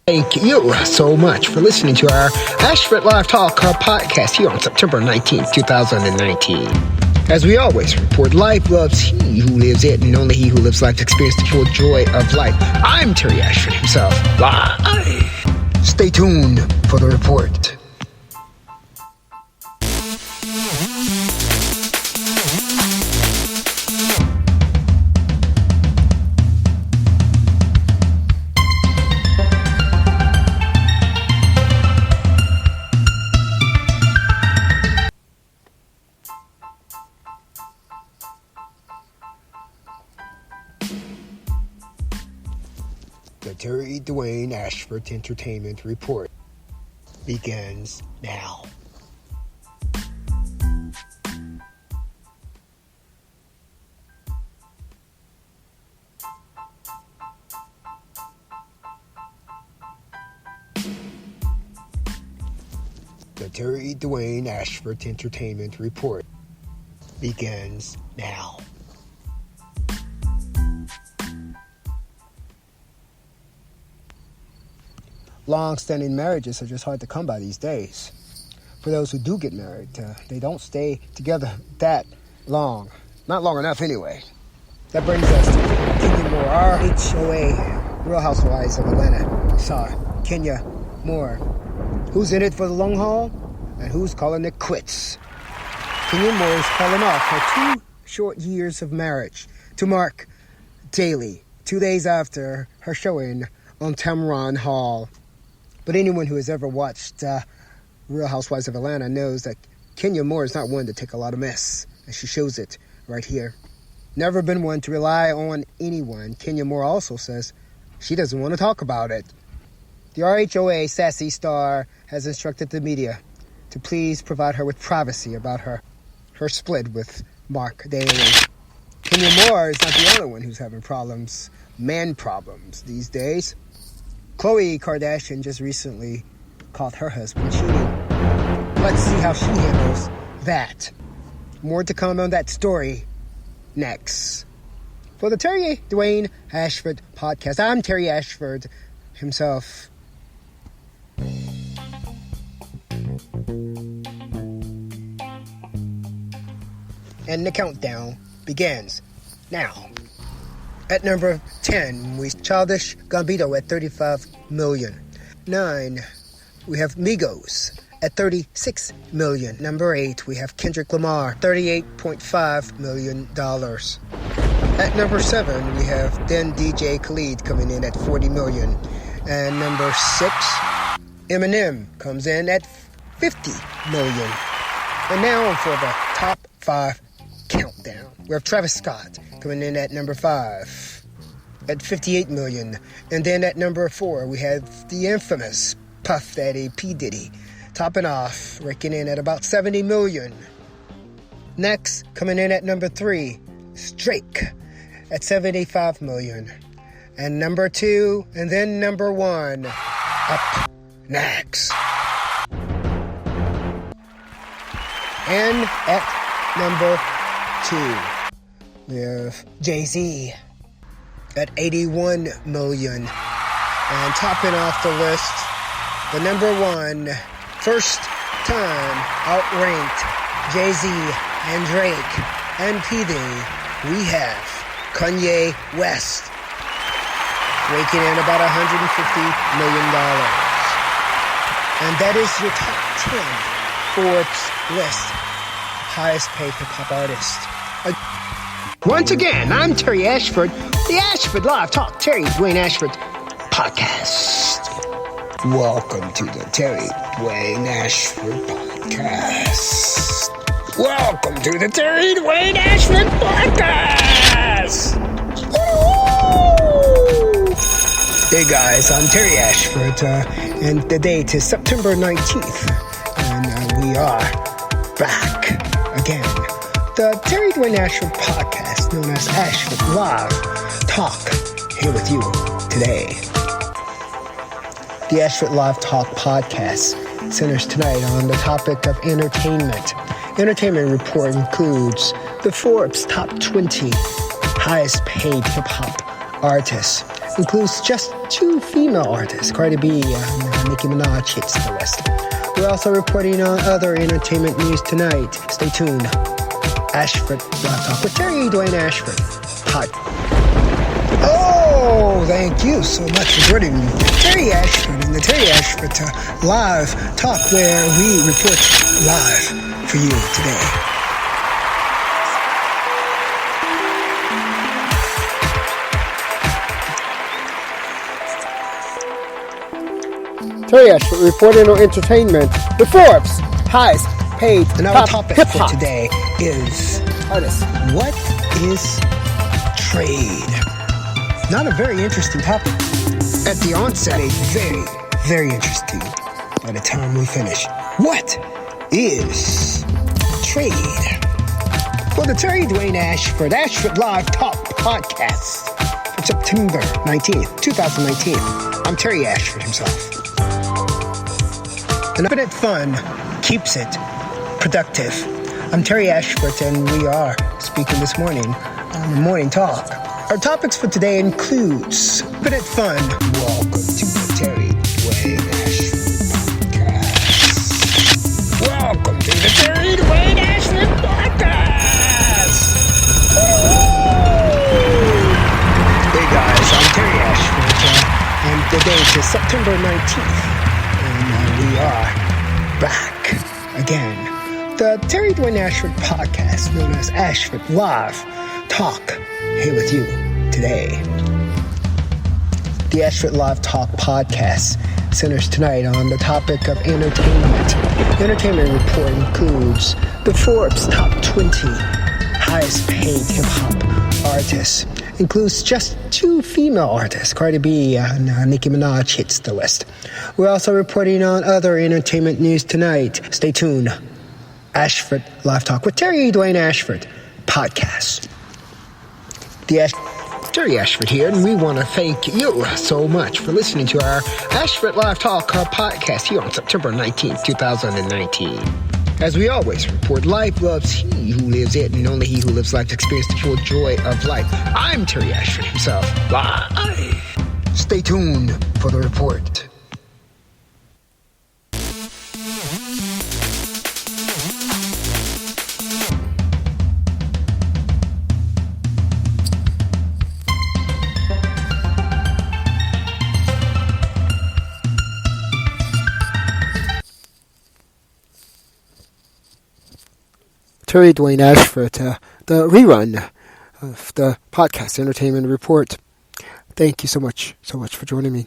Thank you so much for listening to our Ashford Live Talk podcast here on September 19th, 2019. As we always report, life loves he who lives it, and only he who lives life to experience the full joy of life. I'm Terry Ashford himself, live. Stay tuned for the report. The Terry Dwayne Ashford Entertainment Report begins now. The Terry Dwayne Ashford Entertainment Report begins now. Long-standing marriages are just hard to come by these days. For those who do get married, they don't stay together that long. Not long enough, anyway. That brings us to Kenya Moore, RHOA, Real Housewives of Atlanta. Saw Kenya Moore. Who's in it for the long haul? And who's calling it quits? Kenya Moore is calling off her 2 short years of marriage to Mark Daly, 2 days after her showing on Tamron Hall. But anyone who has ever watched Real Housewives of Atlanta knows that Kenya Moore is not one to take a lot of mess, and she shows it right here. Never been one to rely on anyone. Kenya Moore also says she doesn't want to talk about it. The RHOA sassy star has instructed the media to please provide her with privacy about her split with Mark Daly. Kenya Moore is not the only one who's having problems, man problems these days. Khloe Kardashian just recently caught her husband cheating. Let's see how she handles that. More to come on that story next. For the Terry Dwayne Ashford podcast, I'm Terry Ashford himself. And the countdown begins now. At number 10, we Childish Gambino at 35 million. 9, we have Migos at 36 million. Number 8, we have Kendrick Lamar, $38.5 million. At number 7, we have then DJ Khaled coming in at 40 million. And number 6, Eminem comes in at 50 million. And now for the top 5 countdown. We have Travis Scott coming in at number 5 at 58 million. And then at number 4, we have the infamous Puff Daddy P. Diddy topping off, raking in at about 70 million. Next, coming in at number 3, Drake at 75 million. And number 2, and then number 1, up next. And at number 2, we have Jay-Z at 81 million. And topping off the list, the number 1, first time outranked Jay-Z and Drake and P. Diddy, we have Kanye West, raking in about $150 million. And that is your top 10 Forbes list, highest paid hip-hop artist. Once again, I'm Terry Ashford, the Ashford Live Talk Terry Dwayne Ashford podcast. Welcome to the Terry Dwayne Ashford podcast. Welcome to the Terry Dwayne Ashford podcast. Woo! Hey guys, I'm Terry Ashford, and the date is September 19th, and we are back again. The Terry Dwayne Ashford podcast, known as Ashford Live Talk, here with you today. The Ashford Live Talk podcast centers tonight on the topic of entertainment. Entertainment report includes the Forbes top 20 highest paid hip-hop artists, includes just 2 female artists, Cardi B and Nicki Minaj hits the list. We're also reporting on other entertainment news tonight. Stay tuned. Ashford Live Talk with Terry Dwayne Ashford. Hi. Oh, thank you so much for joining me. Terry Ashford and the Terry Ashford Live Talk, where we report live for you today. Terry Ashford reporting on entertainment. The Forbes highest paid and our topic hip-hop for today is artists. What is trade? Not a very interesting topic. At the onset, a very, very interesting. By the time we finish, what is trade? For the Terry Dwayne Ashford Live Talk podcast for September 19th, 2019, I'm Terry Ashford himself. And infinite fun keeps it productive. I'm Terry Ashford, and we are speaking this morning on the Morning Talk. Our topics for today includes infinite fun. Welcome to the Terry Dwayne Ashford podcast. Welcome to the Terry Dwayne Ashford podcast. Hey guys, I'm Terry Ashford, and the date is September 19th. We are back again. The Terry Dwayne Ashford podcast, known as Ashford Live Talk, here with you today. The Ashford Live Talk podcast centers tonight on the topic of entertainment. The entertainment report includes the Forbes top 20 highest paid hip-hop artists. Includes just 2 female artists, Cardi B and Nicki Minaj hits the list. We're also reporting on other entertainment news tonight. Stay tuned. Ashford Live Talk with Terry Dwayne Ashford podcast. Terry Ashford here, and we want to thank you so much for listening to our Ashford Live Talk podcast here on September 19th, 2019. As we always report, life loves he who lives it, and only he who lives life to experience the full joy of life. I'm Terry Ashford himself. Bye. Stay tuned for the report. Terry Dwayne Ashford, the rerun of the podcast Entertainment Report. Thank you so much for joining me.